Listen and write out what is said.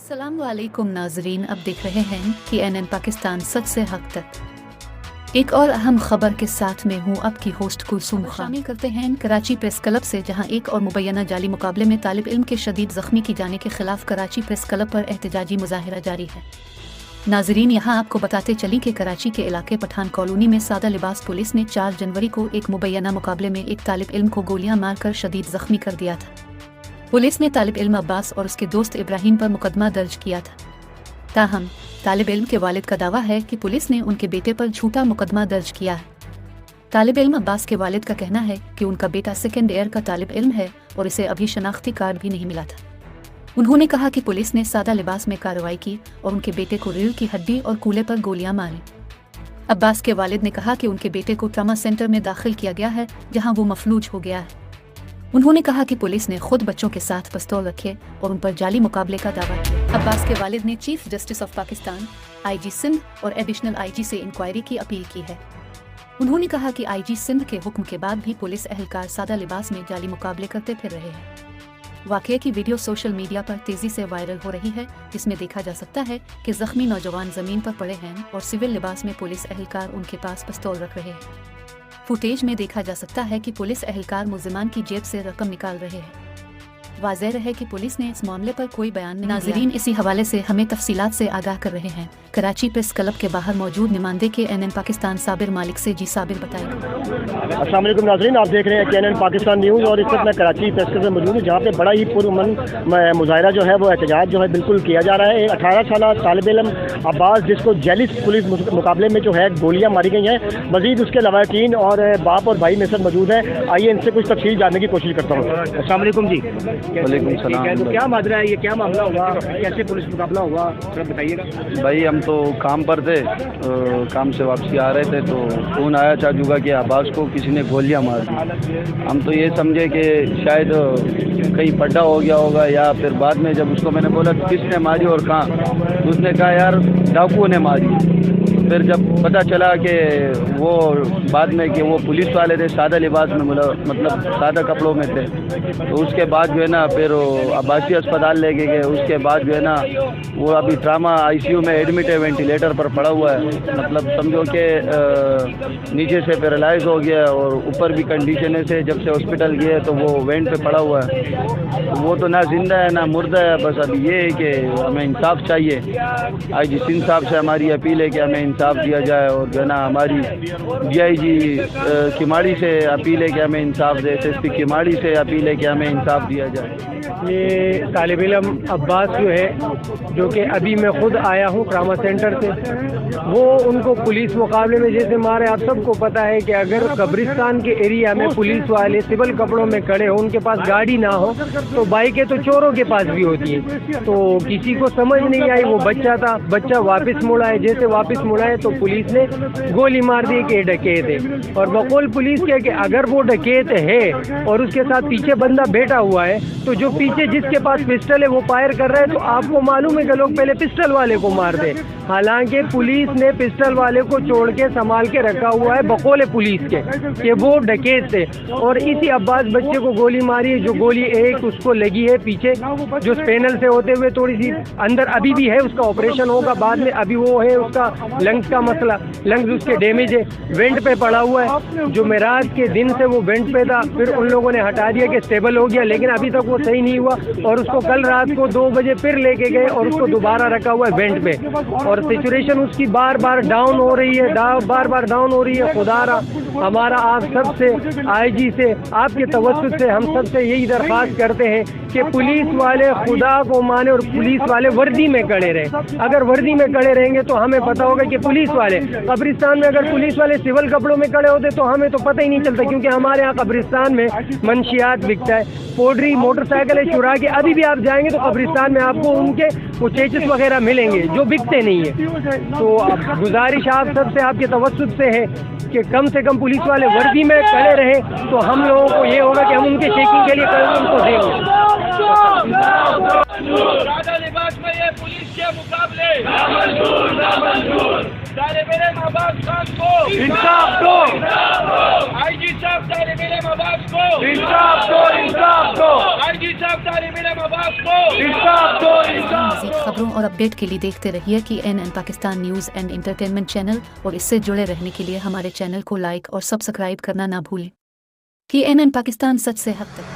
अस्सलाम वालेकुम नाजरीन, अब देख रहे हैं CNN पाकिस्तान सच से हक तक। एक और अहम खबर के साथ में हूँ आपकी होस्ट कुलसूम खान। शामिल करते हैं कराची प्रेस क्लब से, जहाँ एक और मुबैना जाली मुकाबले में तालिब इल्म के शदीद जख्मी की जाने के खिलाफ कराची प्रेस क्लब पर एहतजाजी मुजाहिरा जारी है। नाजरीन, यहाँ आपको बताते चली कि कराची के इलाके पठान कॉलोनी में सादा लिबास पुलिस ने 4 जनवरी को एक मुबैना मुकाबले में एक तालिब इल्म को गोलियां मारकर शदीद जख्मी कर दिया था। पुलिस ने तालिब इल्म अब्बास और उसके दोस्त इब्राहिम पर मुकदमा दर्ज किया था। ताहम तालिब इल्म के वालिद का दावा है कि पुलिस ने उनके बेटे पर झूठा मुकदमा दर्ज किया है। तालिब इल्म अब्बास के वालिद का कहना है कि उनका बेटा सेकेंड ईयर का तालिब इल्म है और इसे अभी शनाख्ती कार्ड भी नहीं मिला था। उन्होंने कहा कि पुलिस ने सादा लिबास में कार्रवाई की और उनके बेटे को रीढ़ की हड्डी और कूल्हे पर गोलियां मारी। अब्बास के वालिद ने कहा कि उनके बेटे को ट्रामा सेंटर में दाखिल किया गया है, जहां वो मफलूज हो गया है। उन्होंने कहा कि पुलिस ने खुद बच्चों के साथ पिस्तौल रखे और उन पर जाली मुकाबले का दावा किया। अब्बास के वालिद ने chief justice of Pakistan, IG Sindh और एडिशनल IG से इंक्वायरी की अपील की है। उन्होंने कहा कि IG सिंध के हुक्म के बाद भी पुलिस एहलकार सादा लिबास में जाली मुकाबले करते फिर रहे हैं। वाक़ये की वीडियो सोशल मीडिया पर तेजी से वायरल हो रही है, जिसमें देखा जा सकता है कि जख्मी नौजवान जमीन पर पड़े हैं और सिविल लिबास में पुलिस एहलकार उनके पास पिस्तौल रख रहे हैं। फुटेज में देखा जा सकता है कि पुलिस एहलकार मुल्जिमान की जेब से रकम निकाल रहे हैं। वाज़ेह रहे कि पुलिस ने इस मामले पर कोई बयान नहीं। नाज़रीन, इसी हवाले से हमें तफसीलात से आगाह कर रहे हैं कराची प्रेस क्लब के बाहर मौजूद नुमाइंदे के NN पाकिस्तान साबिर मालिक से। जी साबिर, बताएंगे। अस्सलाम वालेकुम नाज़रीन, आप देख रहे हैं CNN पाकिस्तान न्यूज़ और इस वक्त मैं कराची प्रेस क्लब में मौजूद हूँ, जहाँ पे बड़ा ही पुरअमन मुजाहिरा जो है वो एहतजाज जो है बिल्कुल किया जा रहा है। 18 साल तालिब इल्म अब्बास, जिसको जेलिस पुलिस मुकाबले में जो है गोलियाँ मारी गई हैं। मजीद उसके लवाकिन और बाप और भाई में सब मौजूद हैं। आइए इनसे कुछ तफसील जानने की कोशिश करता हूँ। अस्सलाम वालेकुम जी। वालेकुम सलाम। तो क्या माजरा है, ये क्या मामला हुआ, कैसे पुलिस मुकाबला हुआ, थोड़ा बताइएगा। भाई हम तो काम पर थे, काम से वापसी आ रहे थे तो फ़ोन आया चाचू का कि अब्बास को किसी ने गोलियां मार दी। हम तो ये समझे कि शायद कहीं पड्डा हो गया होगा, या फिर बाद में जब उसको मैंने बोला किसने मारी और कहाँ, तो उसने कहा यार डाकुओं ने मारी। फिर जब पता चला कि वो बाद में कि वो पुलिस वाले थे, सादा लिबास में मतलब सादा कपड़ों में थे, तो उसके बाद जो है ना फिर अब्बासी अस्पताल लेके गए। उसके बाद जो है ना वो अभी ट्रामा ICU में एडमिट है, वेंटिलेटर पर पड़ा हुआ है। मतलब समझो कि नीचे से पैरालाइज हो गया और ऊपर भी कंडीशन से जब से हॉस्पिटल गए तो वो वेंट पे पड़ा हुआ है। तो वो तो ना जिंदा है ना मुर्दा है। बस अभी ये है कि हमें इंसाफ चाहिए। IG सिंध साहब से हमारी अपील है कि हमें इंसाफ दिया जाए, और जो है ना हमारी DIG किमाड़ी से अपील है कि हमें इंसाफ दे, SSP किमाड़ी से अपील है कि हमें इंसाफ दिया जाए। ये तालिब इल्म अब्बास जो है, जो कि अभी मैं खुद आया हूँ ट्रामा सेंटर से, वो उनको पुलिस मुकाबले में जैसे मारे। आप सबको पता है कि अगर कब्रिस्तान के एरिया में पुलिस वाले सिविल कपड़ों में खड़े हो, उनके पास गाड़ी ना हो, तो बाइकें तो चोरों के पास भी होती हैं। तो किसी को समझ नहीं आई, वो बच्चा था, बच्चा वापस मुड़ा है। जैसे वापस मुड़ा है तो पुलिस ने गोली मार दी कि डकैत है। और बकौल पुलिस के कि अगर वो डकैत है और उसके साथ पीछे बंदा बैठा हुआ है, तो जो पीछे जिसके पास पिस्टल है वो फायर कर रहा है, तो आपको मालूम है कि लोग पहले पिस्टल वाले को मार दे। हालांकि पुलिस ने पिस्टल वाले को छोड़ के संभाल के रखा हुआ है बकौल पुलिस के कि वो डकैत थे। और इसी अब्बास बच्चे को गोली मारी है, जो गोली एक उसको लगी है पीछे, जो स्पेनल से होते हुए थोड़ी सी अंदर अभी भी है। उसका ऑपरेशन होगा बाद में। अभी वो है उसका लंग्स का मसला, लंग्स उसके डैमेज है, वेंट पे पड़ा हुआ है। जो मेराज के दिन से वो वेंट पे था, फिर उन लोगों ने हटा दिया कि स्टेबल हो गया, लेकिन अभी तक वो सही नहीं हुआ। और उसको कल रात को 2 बजे फिर लेके गए और उसको दोबारा रखा हुआ है वेंट पे। और सिचुएशन उसकी बार बार डाउन हो रही है, बार बार डाउन हो रही है। खुदारा हमारा आप सबसे, IG से, आपके तवज्जुह से हम सबसे यही दरख्वास्त करते हैं कि पुलिस वाले खुदा को माने और पुलिस वाले वर्दी में खड़े रहे। अगर वर्दी में खड़े रहेंगे तो हमें पता होगा कि पुलिस वाले कब्रिस्तान में, अगर पुलिस वाले सिविल कपड़ों में खड़े होते तो हमें तो पता ही नहीं चलता, क्योंकि हमारे यहाँ कब्रिस्तान में मंशियात बिकता है, पोड्री मोटरसाइकिल चुरा के। अभी भी आप जाएंगे तो कब्रिस्तान में आपको उनके वो चेचिस वगैरह मिलेंगे जो बिकते नहीं है। तो अब गुजारिश आप सबसे, आपके तवज्जुह से है कि कम से कम पुलिस वाले वर्दी में खड़े रहे, तो हम लोगों को ये होगा कि हम उनके चेकिंग के लिए कल उनको देंगे। सादा लिबास में ये पुलिस के मुकाबले तालिब इल्म अब्बास खान को इंसाफ दो, IG साहब तालिब इल्म अब्बास को इंसाफ दो, इंसाफ दो, IG साहब तालिब इल्म अब्बास को इंसाफ दो, इंसाफ दो। खबरों और अपडेट के लिए देखते रहिए CNN Pakistan news and entertainment channel, और इससे जुड़े रहने के लिए हमारे चैनल को लाइक और सब्सक्राइब करना ना भूलें। CNN पाकिस्तान, सच से हक तक।